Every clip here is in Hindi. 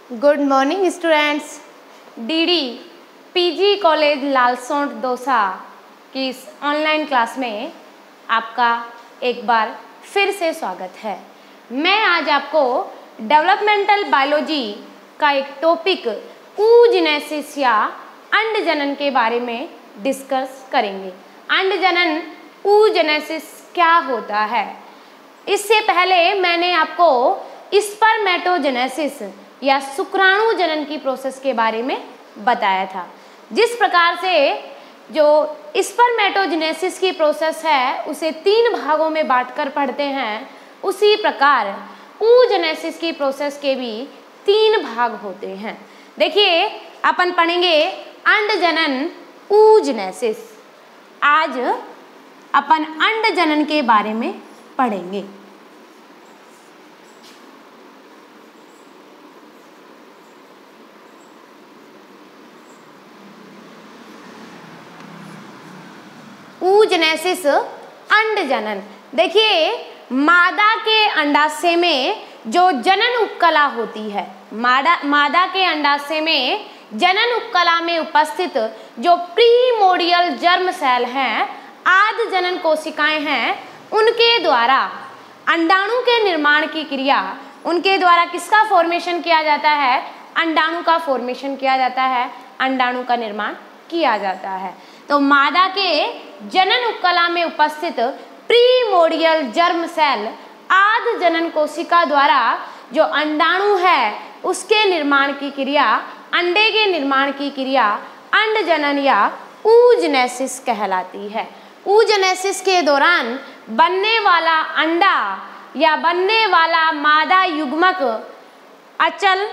Good morning students. DD PG college Lalsot Dausa की इस ऑनलाइन क्लास में आपका एक बार फिर से स्वागत है। मैं आज आपको डेवलपमेंटल बायोलॉजी का एक टॉपिक oogenesis या अंड जनन के बारे में डिस्कस करेंगे। अंड जनन oogenesis क्या होता है? इससे पहले मैंने आपको स्पर्मेटोजेनेसिस या शुक्राणु जनन की प्रोसेस के बारे में बताया था। जिस प्रकार से जो स्पर्मेटोजेनेसिस की प्रोसेस है उसे 3 भागों में बांटकर पढ़ते हैं, उसी प्रकार oogenesis की प्रोसेस के भी 3 भाग होते हैं। देखिए, अपन पढ़ेंगे अंड जनन oogenesis। आज अपन अंड जनन के बारे में पढ़ेंगे। oogenesis अंड जनन। देखिए, मादा के अंडाशय में जो जनन उपकला होती है, मादा के अंडाशय में जनन उपकला में उपस्थित जो प्रीमोडियल जर्म सेल हैं, आद्य जनन कोशिकाएं हैं, उनके द्वारा अंडाणु के निर्माण की क्रिया, उनके द्वारा किसका फॉर्मेशन किया जाता है? अंडाणु का फॉर्मेशन किया जाता है, अंडाणु का निर्माण किया जाता है। तो मादा के जनन उपकला में उपस्थित प्रीमोडियल जर्म सेल आद्य जनन कोशिका द्वारा जो अंडाणु है उसके निर्माण की क्रिया, अंडे के निर्माण की क्रिया अंड जनन या oogenesis कहलाती है। oogenesis के दौरान बनने वाला अंडा या बनने वाला मादा युग्मक अचल,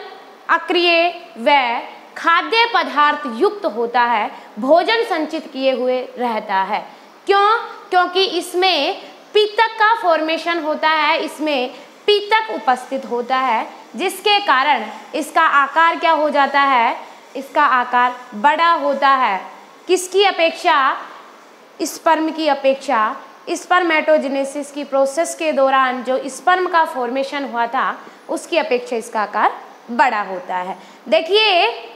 अक्रिय व खाद्य पदार्थ युक्त होता है, भोजन संचित किए हुए रहता है। क्यों? क्योंकि इसमें पीतक का फॉर्मेशन होता है, इसमें पीतक उपस्थित होता है, जिसके कारण इसका आकार क्या हो जाता है? इसका आकार बड़ा होता है। किसकी अपेक्षा? स्पर्म की अपेक्षा। स्पर्मेटोजेनेसिस की प्रोसेस के दौरान जो स्पर्म का फॉर्मेशन हुआ था उसकी अपेक्षा इसका आकार बड़ा होता है। देखिए,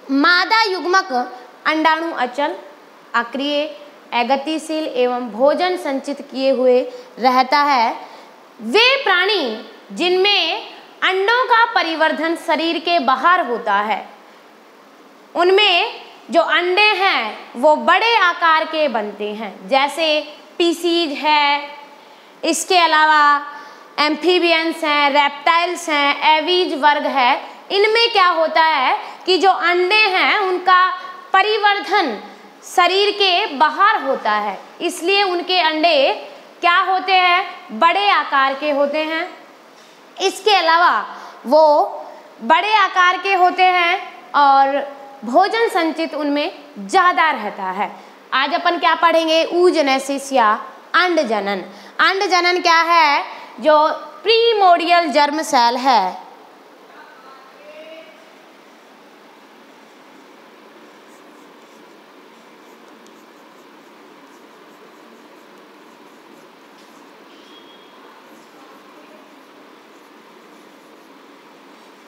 मादा युग्मक अंडाणु अचल, अक्रिय, अगतिशील एवं भोजन संचित किए हुए रहता है। वे प्राणी जिनमें अंडों का परिवर्धन शरीर के बाहर होता है, उनमें जो अंडे हैं वो बड़े आकार के बनते हैं, जैसे पीसीज है, इसके अलावा एम्फीबियंस हैं, रेप्टाइल्स हैं, एवीज वर्ग है। इनमें क्या होता है कि जो अंडे हैं उनका परिवर्धन शरीर के बाहर होता है, इसलिए उनके अंडे क्या होते हैं? बड़े आकार के होते हैं। इसके अलावा वो बड़े आकार के होते हैं और भोजन संचित उनमें ज़्यादा रहता है। आज अपन क्या पढ़ेंगे? oogenesis या अंड जनन। अंड जनन क्या है? जो प्रीमोडियल जर्म सेल है,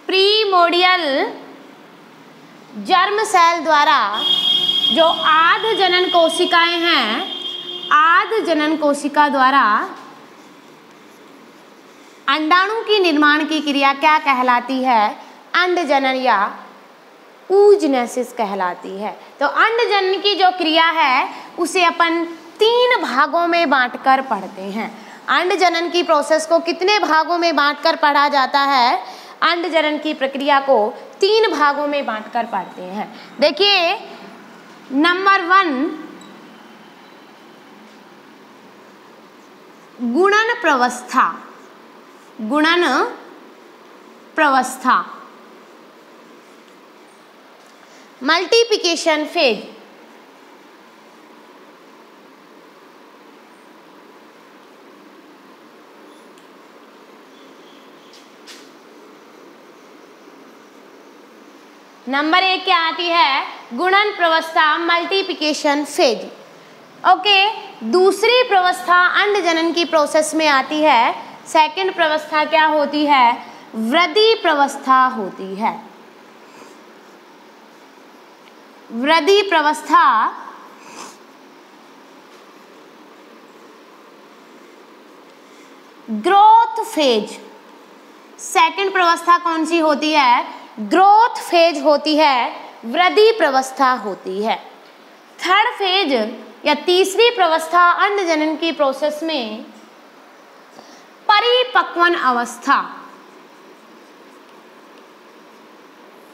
प्रीमोडियल जर्म सेल द्वारा जो आद्य जनन कोशिकाएं हैं, आद्य जनन कोशिका द्वारा अंडाणु की निर्माण की क्रिया क्या कहलाती है? अंड जनन या oogenesis कहलाती है। तो अंड जनन की जो क्रिया है उसे अपन 3 भागों में बांटकर पढ़ते हैं। अंड जनन की प्रोसेस को कितने भागों में बांटकर पढ़ा जाता है? अंड जनन की प्रक्रिया को 3 भागों में बांटकर पढ़ते हैं। देखिए, नंबर 1 गुणन प्रवस्था। गुणन प्रवस्था, मल्टीप्लिकेशन फेज। नंबर 1 क्या आती है? गुणन प्रवस्था, मल्टीप्लिकेशन फेज। ओके, दूसरी प्रवस्था अंड जनन की प्रोसेस में आती है। सेकंड प्रवस्था क्या होती है? वृद्धि प्रवस्था होती है। वृद्धि प्रवस्था ग्रोथ फेज। सेकंड प्रवस्था कौन सी होती है? ग्रोथ फेज होती है, वृद्धि प्रवस्था होती है। थर्ड फेज या तीसरी प्रवस्था अंडजनन की प्रोसेस में परिपक्वन अवस्था।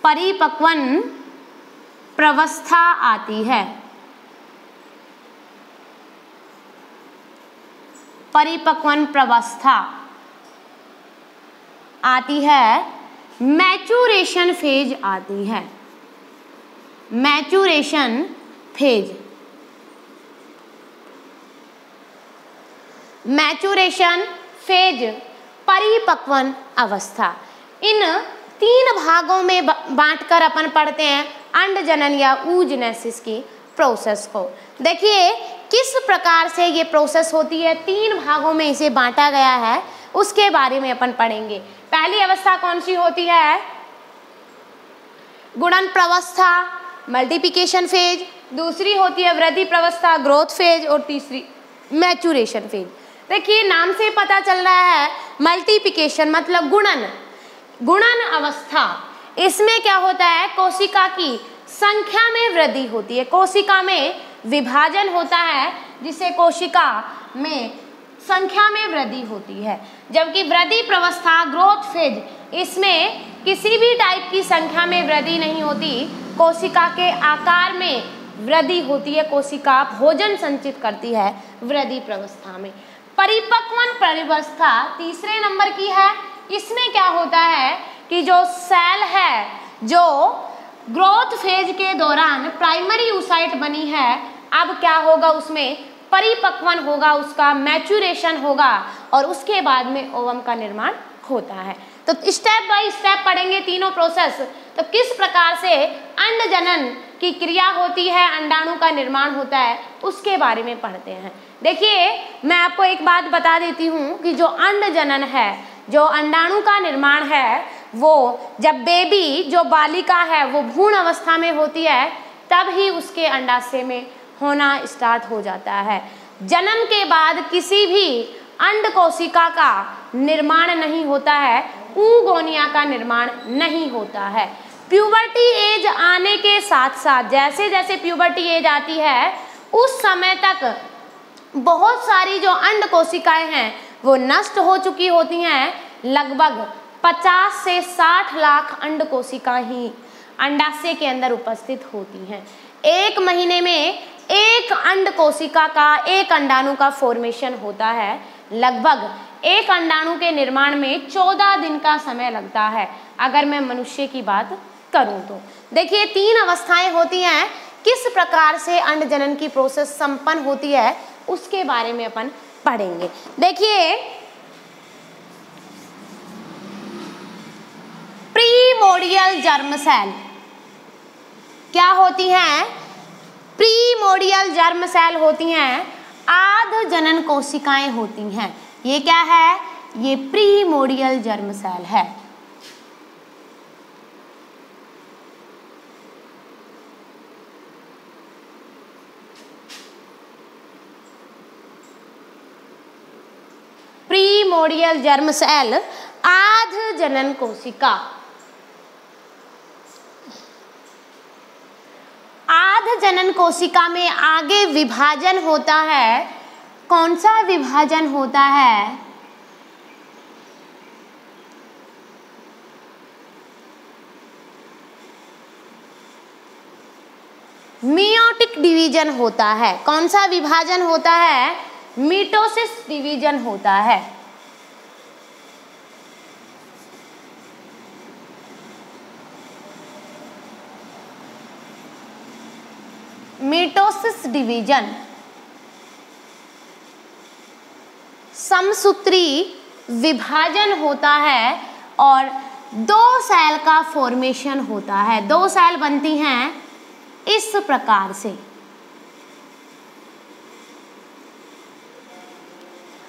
परिपक्वन प्रवस्था आती है। परिपक्वन प्रवस्था आती है। मैचुरेशन फेज आती है। Maturation phase. मैचुरेशन फेज, परिपक्वन अवस्था। इन तीन भागों में बांटकर अपन पढ़ते हैं अंडजनन या oogenesis की प्रोसेस को। देखिए किस प्रकार से ये प्रोसेस होती है, तीन भागों में इसे बांटा गया है, उसके बारे में अपन पढ़ेंगे। पहली अवस्था कौन सी होती है? गुणन प्रवस्था, मल्टीप्लिकेशन फेज। दूसरी होती है वृद्धि प्रवस्था, ग्रोथ फेज। और तीसरी मैचुरेशन फेज। देखिए नाम से पता चल रहा है मल्टीप्लिकेशन मतलब गुणन। गुणन अवस्था, इसमें क्या होता है? कोशिका की संख्या में वृद्धि होती है, कोशिका में विभाजन होता है, जिससे कोशिका में संख्या में वृद्धि होती है। जबकि वृद्धि प्रवस्था, ग्रोथ फेज, इसमें किसी भी टाइप की संख्या में वृद्धि नहीं होती, कोशिका के आकार में वृद्धि होती है, कोशिका भोजन संचित करती है वृद्धि प्रवस्था में। परिपक्वन प्रवस्था तीसरे नंबर की है। इसमें क्या होता है कि जो सेल है, जो ग्रोथ फेज के दौरान प्राइमरी oocyte बनी है, अब क्या होगा? उसमें परिपक्वन होगा, उसका मैचुरेशन होगा और उसके बाद में ओवम का निर्माण होता है। तो स्टेप बाय स्टेप पढ़ेंगे तीनों प्रोसेस। तो किस प्रकार से अंडजनन की क्रिया होती है, अंडाणु का निर्माण होता है, उसके बारे में पढ़ते हैं। देखिए मैं आपको एक बात बता देती हूँ कि जो अंडजनन है, जो अंडाणु का निर्माण है, वो जब बेबी, जो बालिका है, वो भ्रूण अवस्था में होती है, तब ही उसके अंडाशय में होना स्टार्ट हो जाता है। जन्म के बाद किसी भी अंड कोशिका का निर्माण नहीं होता है, oogonia का निर्माण नहीं होता है। प्यूबर्टी एज आने के साथ साथ, जैसे जैसे प्यूबर्टी एज आती है, उस समय तक बहुत सारी जो अंड कोशिकाएं हैं वो नष्ट हो चुकी होती हैं। लगभग 50 से 60 लाख अंड कोशिकाएं ही अंडाशय के अंदर उपस्थित होती हैं। एक महीने में एक अंड कोशिका का, एक अंडाणु का फॉर्मेशन होता है। लगभग एक अंडाणु के निर्माण में 14 दिन का समय लगता है, अगर मैं मनुष्य की बात करूं तो। देखिए तीन अवस्थाएं होती हैं, किस प्रकार से अंडजनन की प्रोसेस संपन्न होती है उसके बारे में अपन पढ़ेंगे। देखिए प्रीमोर्डियल जर्म सेल क्या होती हैं? प्रीमोर्डियल जर्म सेल होती हैं, आध जनन कोशिकाएं होती हैं। ये क्या है? ये प्रीमोर्डियल जर्म सेल है। प्रीमोर्डियल जर्म सेल, आध जनन कोशिका। आध जनन कोशिका में आगे विभाजन होता है। कौन सा विभाजन होता है? मियोटिक डिवीजन होता है। कौन सा विभाजन होता है? मिटोसिस डिवीजन होता है। Mitosis division. समसूत्री विभाजन होता है और दो सेल का फॉर्मेशन होता है। दो सेल बनती हैं इस प्रकार से।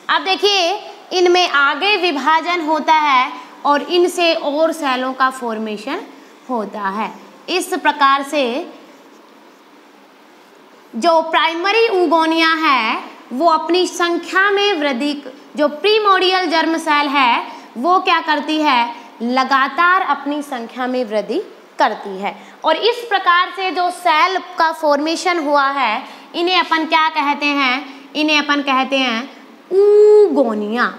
अब देखिए इनमें आगे विभाजन होता है और इनसे और सेलों का फॉर्मेशन होता है। इस प्रकार से जो प्राइमरी ऊगोनिया है वो अपनी संख्या में वृद्धि, जो प्रीमोर्डियल जर्म सेल है वो क्या करती है, लगातार अपनी संख्या में वृद्धि करती है। और इस प्रकार से जो सेल का फॉर्मेशन हुआ है इन्हें अपन क्या कहते हैं, इन्हें अपन कहते हैं ऊगोनिया।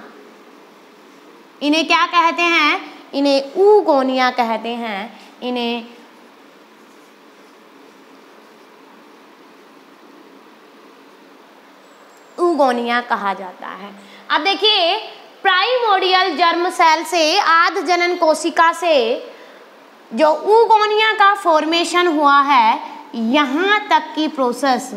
इन्हें क्या कहते हैं, इन्हें ऊगोनिया कहते हैं, इन्हें ऊगोनिया कहा जाता है। अब देखिए प्राइमोर्डियल जर्म सेल से आद्य जनन कोशिका से जो ऊगोनिया का फॉर्मेशन हुआ है, यहाँ तक की प्रोसेस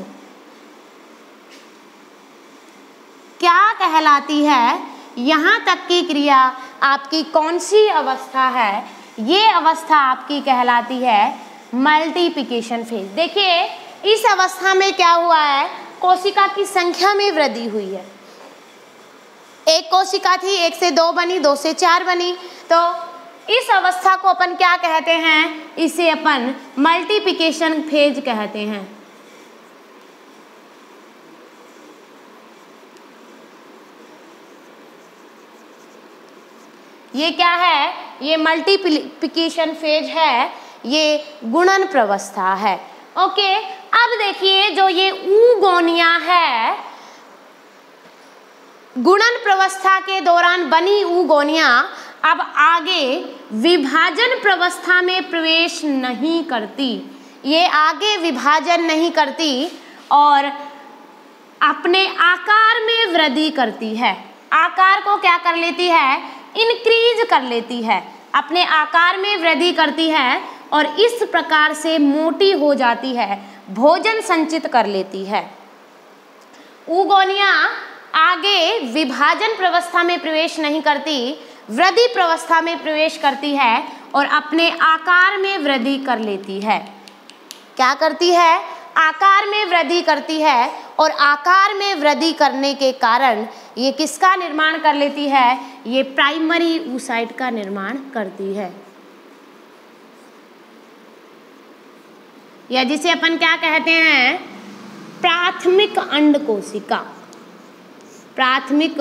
क्या कहलाती है, यहाँ तक की क्रिया आपकी कौन सी अवस्था है, ये अवस्था आपकी कहलाती है मल्टीप्लिकेशन फेज। देखिए इस अवस्था में क्या हुआ है, कोशिका की संख्या में वृद्धि हुई है। एक कोशिका थी, 1 से 2 बनी, 2 से 4 बनी, तो इस अवस्था को अपन क्या कहते हैं, इसे अपन मल्टीप्लिकेशन फेज कहते हैं। ये क्या है, ये मल्टीप्लिकेशन फेज है, ये गुणन प्रवस्था है। ओके, अब देखिए जो ये ऊगोनिया है, गुणन प्रवस्था के दौरान बनी ऊगोनिया अब आगे विभाजन प्रवस्था में प्रवेश नहीं करती, ये आगे विभाजन नहीं करती और अपने आकार में वृद्धि करती है। आकार को क्या कर लेती है, इंक्रीज कर लेती है, अपने आकार में वृद्धि करती है और इस प्रकार से मोटी हो जाती है, भोजन संचित कर लेती है। ऊगोनिया आगे विभाजन प्रवस्था में प्रवेश नहीं करती, वृद्धि प्रवस्था में प्रवेश करती है और अपने आकार में वृद्धि कर लेती है। क्या करती है, आकार में वृद्धि करती है और आकार में वृद्धि करने के कारण ये किसका निर्माण कर लेती है, ये प्राइमरी oocyte का निर्माण करती है, या जिसे अपन क्या कहते हैं, प्राथमिक अंड कोशिका। प्राथमिक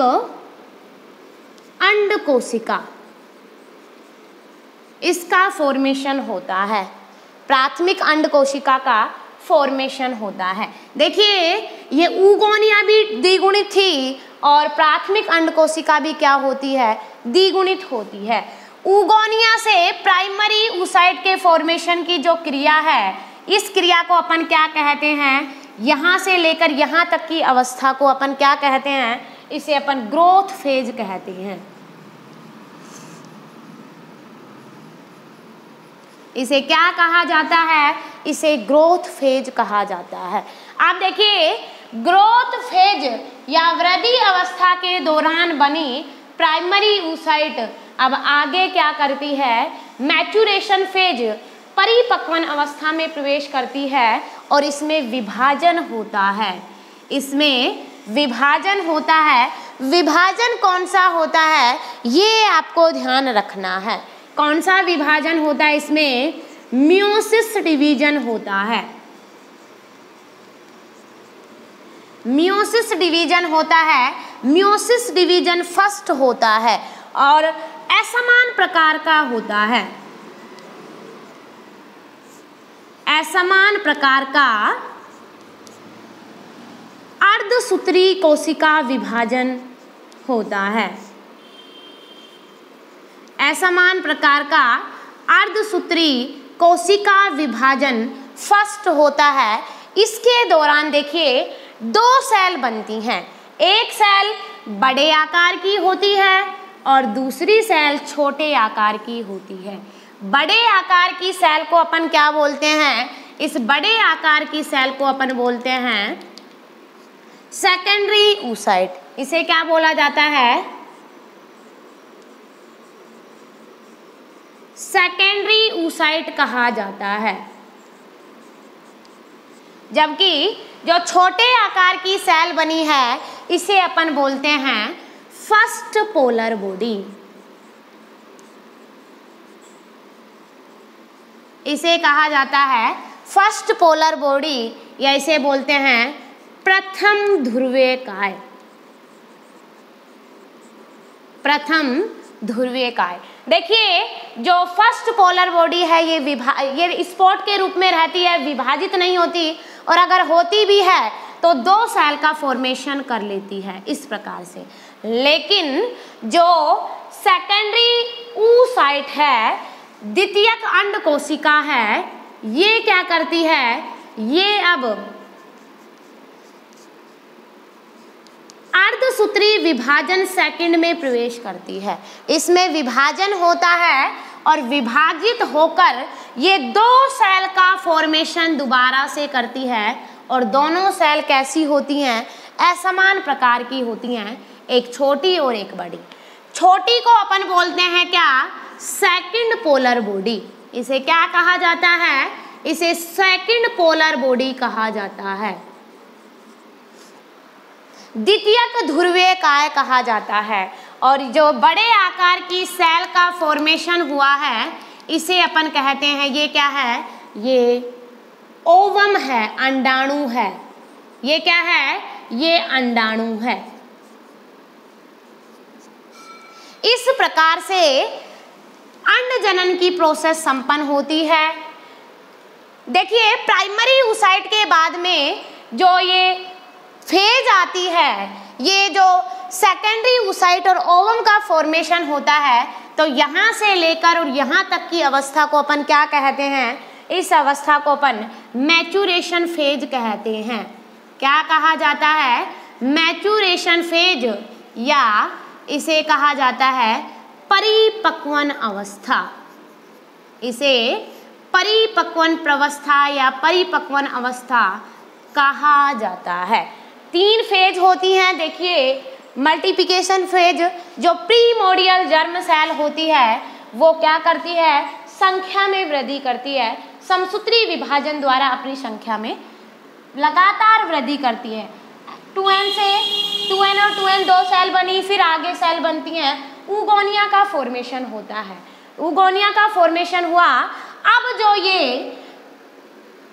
अंड कोशिका, इसका फॉर्मेशन होता है, प्राथमिक अंड कोशिका का फॉर्मेशन होता है। देखिए ये ऊगोनिया भी द्विगुणित थी और प्राथमिक अंड कोशिका भी क्या होती है, द्विगुणित होती है। ऊगोनिया से प्राइमरी oocyte के फॉर्मेशन की जो क्रिया है, इस क्रिया को अपन क्या कहते हैं, यहाँ से लेकर यहाँ तक की अवस्था को अपन क्या कहते हैं, इसे अपन ग्रोथ फेज कहते हैं। इसे क्या कहा जाता है, इसे ग्रोथ फेज कहा जाता है। आप देखिए ग्रोथ फेज या वृद्धि अवस्था के दौरान बनी प्राइमरी oocyte अब आगे क्या करती है, मैच्यूरेशन फेज, परिपक्वन अवस्था में प्रवेश करती है और इसमें विभाजन होता है, इसमें विभाजन होता है। विभाजन कौन सा होता है, ये आपको ध्यान रखना है। कौन सा विभाजन होता है, इसमें मियोसिस डिवीजन होता है, मियोसिस डिवीजन होता है। मियोसिस डिवीजन फर्स्ट होता है और असमान प्रकार का होता है, असमान प्रकार का अर्धसूत्री कोशिका विभाजन होता है। असमान प्रकार का अर्धसूत्री कोशिका विभाजन फर्स्ट होता है। इसके दौरान देखिए 2 सेल बनती हैं, एक सेल बड़े आकार की होती है और दूसरी सेल छोटे आकार की होती है। बड़े आकार की सेल को अपन क्या बोलते हैं, इस बड़े आकार की सेल को अपन बोलते हैं सेकेंडरी oocyte। इसे क्या बोला जाता है, सेकेंडरी oocyte कहा जाता है। जबकि जो छोटे आकार की सेल बनी है इसे अपन बोलते हैं फर्स्ट पोलर बॉडी। इसे कहा जाता है फर्स्ट पोलर बॉडी, या इसे बोलते हैं प्रथम ध्रुवीय काय। प्रथम ध्रुवीय काय। देखिए जो फर्स्ट पोलर बॉडी है ये स्पॉट के रूप में रहती है, विभाजित नहीं होती, और अगर होती भी है तो 2 सेल का फॉर्मेशन कर लेती है इस प्रकार से। लेकिन जो सेकेंडरी oocyte है, द्वितीयक अंड कोशिका है, ये क्या करती है, ये अब अर्धसूत्री विभाजन सेकंड में प्रवेश करती है। इसमें विभाजन होता है और विभाजित होकर ये 2 सेल का फॉर्मेशन दोबारा से करती है, और दोनों सेल कैसी होती हैं, असमान प्रकार की होती हैं, एक छोटी और एक बड़ी। छोटी को अपन बोलते हैं क्या, सेकंड पोलर बॉडी। इसे क्या कहा जाता है, इसे सेकंड पोलर बॉडी कहा जाता है। द्वितीयक ध्रुवीय काय कहा जाता है। और जो बड़े आकार की सेल का फॉर्मेशन हुआ है इसे अपन कहते हैं, ये क्या है, ये ओवम है, अंडाणु है। ये क्या है, ये अंडाणु है। इस प्रकार से अंड जनन की प्रोसेस संपन्न होती है। देखिए प्राइमरी oocyte के बाद में जो ये फेज आती है, ये जो सेकेंडरी oocyte और ओवम का फॉर्मेशन होता है, तो यहाँ से लेकर और यहाँ तक की अवस्था को अपन क्या कहते हैं, इस अवस्था को अपन मैच्यूरेशन फेज कहते हैं। क्या कहा जाता है, मैच्यूरेशन फेज, या इसे कहा जाता है परिपक्वन अवस्था। इसे परिपक्वन प्रवस्था या परिपक्वन अवस्था कहा जाता है। 3 फेज होती हैं। देखिए मल्टीप्लिकेशन फेज, जो प्रीमोडियल जर्म सेल होती है वो क्या करती है, संख्या में वृद्धि करती है, समसूत्री विभाजन द्वारा अपनी संख्या में लगातार वृद्धि करती है। 2n से 2n और 2n 2 सेल बनी, फिर आगे सेल बनती हैं, ऊगोनिया का फॉर्मेशन होता है। ऊगोनिया का फॉर्मेशन हुआ, अब जो ये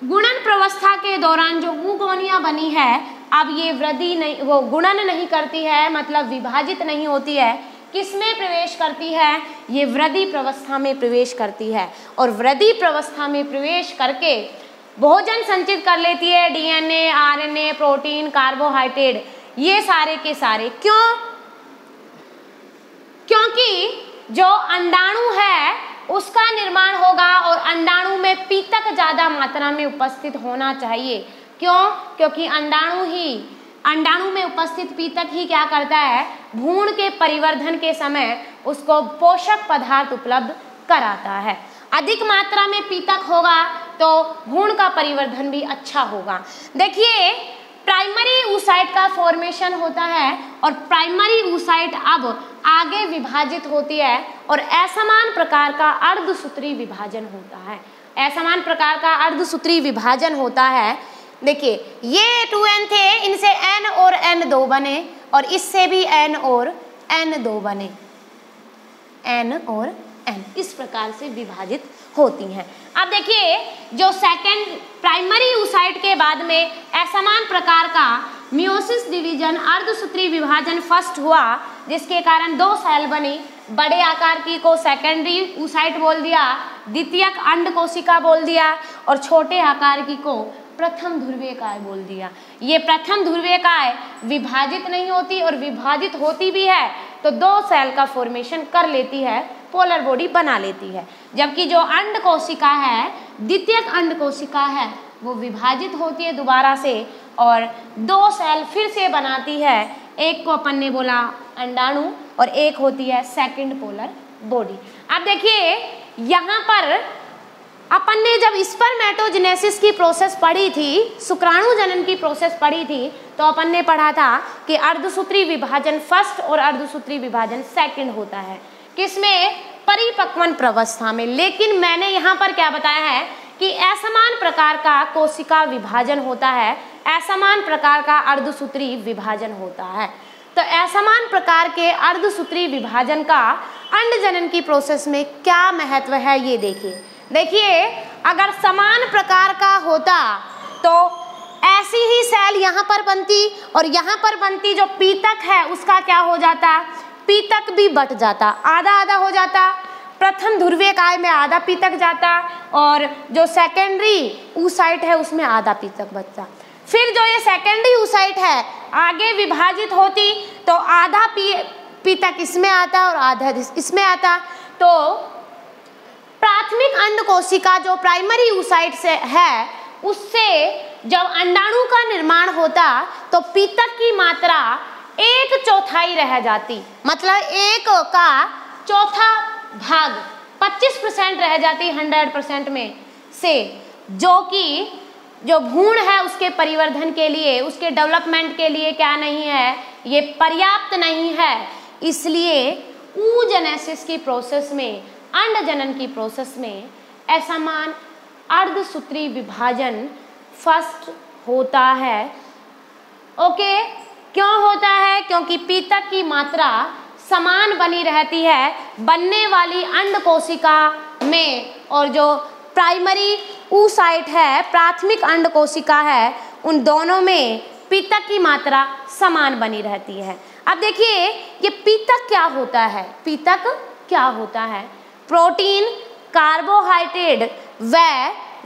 गुणन प्रवस्था के दौरान जो ऊगोनिया बनी है, अब ये वृद्धि नहीं, वो गुणन नहीं करती है, मतलब विभाजित नहीं होती है। किसमें प्रवेश करती है, ये वृद्धि प्रवस्था में प्रवेश करती है, और वृद्धि प्रवस्था में प्रवेश करके भोजन संचित कर लेती है, डीएनए, आरएनए, प्रोटीन, कार्बोहाइड्रेट, ये सारे के सारे। क्यों, क्योंकि जो अंडाणु है उसका निर्माण होगा, और अंडाणु में पीतक ज्यादा मात्रा में उपस्थित होना चाहिए। क्यों, क्योंकि अंडाणु में उपस्थित पीतक ही क्या करता है, भ्रूण के परिवर्धन के समय उसको पोषक पदार्थ उपलब्ध कराता है। अधिक मात्रा में पीतक होगा तो भ्रूण का परिवर्धन भी अच्छा होगा। देखिए प्राइमरी oocyte का फॉर्मेशन होता है, और प्राइमरी oocyte अब आगे विभाजित होती है, और असमान प्रकार का अर्धसूत्री विभाजन होता है। असमान प्रकार का अर्धसूत्री विभाजन होता है। देखिए ये 2n थे, इनसे n और n2 बने, और इससे भी n और n2 बने, n और n इस प्रकार से विभाजित होती हैं। अब देखिए जो सेकंड प्राइमरी oocyte के बाद में असमान प्रकार का मियोसिस डिवीजन, अर्धसूत्री विभाजन फर्स्ट हुआ, जिसके कारण 2 सेल बनी। बड़े आकार की को सेकेंडरी oocyte बोल दिया, द्वितीयक अंड कोशिका बोल दिया, और छोटे आकार की को प्रथम ध्रुवीय काय बोल दिया। ये प्रथम ध्रुवीय काय विभाजित नहीं होती, और विभाजित होती भी है तो 2 सेल का फॉर्मेशन कर लेती है, पोलर बॉडी बना लेती है। जबकि जो अंड कोशिका है, द्वितीयक अंड कोशिका है, वो विभाजित होती है दोबारा से, और 2 सेल फिर से बनाती है। एक को अपन ने बोला अंडाणु, और एक होती है सेकंड पोलर बॉडी। अब देखिए यहाँ पर अपन ने जब स्पर्मेटोजेनेसिस की प्रोसेस पढ़ी थी, शुक्राणु जनन की प्रोसेस पढ़ी थी, तो अपन ने पढ़ा था कि अर्धसूत्री विभाजन फर्स्ट और अर्धसूत्री विभाजन सेकंड होता है। किसमें, परिपक्वन प्रवस्था में। लेकिन मैंने यहाँ पर क्या बताया है कि असमान प्रकार का कोशिका विभाजन होता है, असमान प्रकार का अर्धसूत्री विभाजन होता है। तो असमान प्रकार के अर्धसूत्री विभाजन का अंड जनन की प्रोसेस में क्या महत्व है, ये देखिए। देखिए अगर समान प्रकार का होता तो ऐसी ही सेल यहाँ पर बनती और यहाँ पर बनती, जो पीतक है उसका क्या हो जाता, पीतक भी बट जाता, आधा आधा हो जाता। प्रथम ध्रुवीय काय में आधा पीतक जाता और जो सेकेंडरी ऊसाइट है उसमें आधा पीतक बचता। फिर जो ये सेकेंडरी ऊसाइट है आगे विभाजित होती तो आधा पीतक इसमें आता और आधा इसमें आता। तो प्राथमिक अंड कोशिका जो प्राइमरी ऊसाइट से है उससे जब अंडाणु का निर्माण होता तो पीतक की मात्रा 1/4 रह जाती, मतलब 1 का चौथा भाग 25% रह जाती 100% में से, जो कि जो भ्रूण है उसके परिवर्धन के लिए, उसके डेवलपमेंट के लिए क्या नहीं है, ये पर्याप्त नहीं है। इसलिए oogenesis की प्रोसेस में, अंड जनन की प्रोसेस में असमान अर्धसूत्री विभाजन फर्स्ट होता है। ओके, क्यों होता है? क्योंकि पीतक की मात्रा समान बनी रहती है बनने वाली अंड कोशिका में, और जो प्राइमरी oocyte है, प्राथमिक अंड कोशिका है, उन दोनों में पीतक की मात्रा समान बनी रहती है। अब देखिए ये पीतक क्या होता है, पीतक क्या होता है? प्रोटीन, कार्बोहाइड्रेट व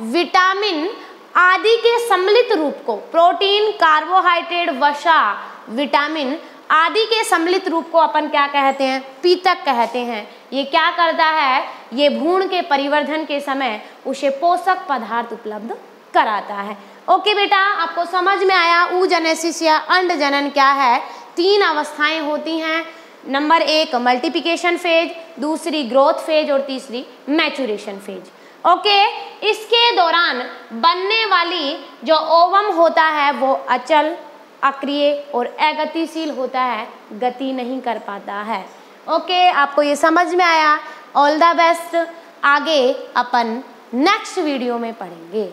विटामिन आदि के सम्मिलित रूप को, प्रोटीन, कार्बोहाइड्रेट, वसा, विटामिन आदि के सम्मिलित रूप को अपन क्या कहते हैं? पीतक कहते हैं। ये क्या करता है? ये भ्रूण के परिवर्धन के समय उसे पोषक पदार्थ उपलब्ध कराता है। ओके बेटा, आपको समझ में आया oogenesis या अंड जनन क्या है? 3 अवस्थाएं होती हैं। नंबर 1 मल्टीप्लिकेशन फेज, दूसरी ग्रोथ फेज और तीसरी मैचुरेशन फेज। ओके, इसके दौरान बनने वाली जो ओवम होता है वो अचल, अक्रिय और अगतिशील होता है, गति नहीं कर पाता है। ओके, आपको ये समझ में आया? All the best. आगे अपन नेक्स्ट वीडियो में पढ़ेंगे।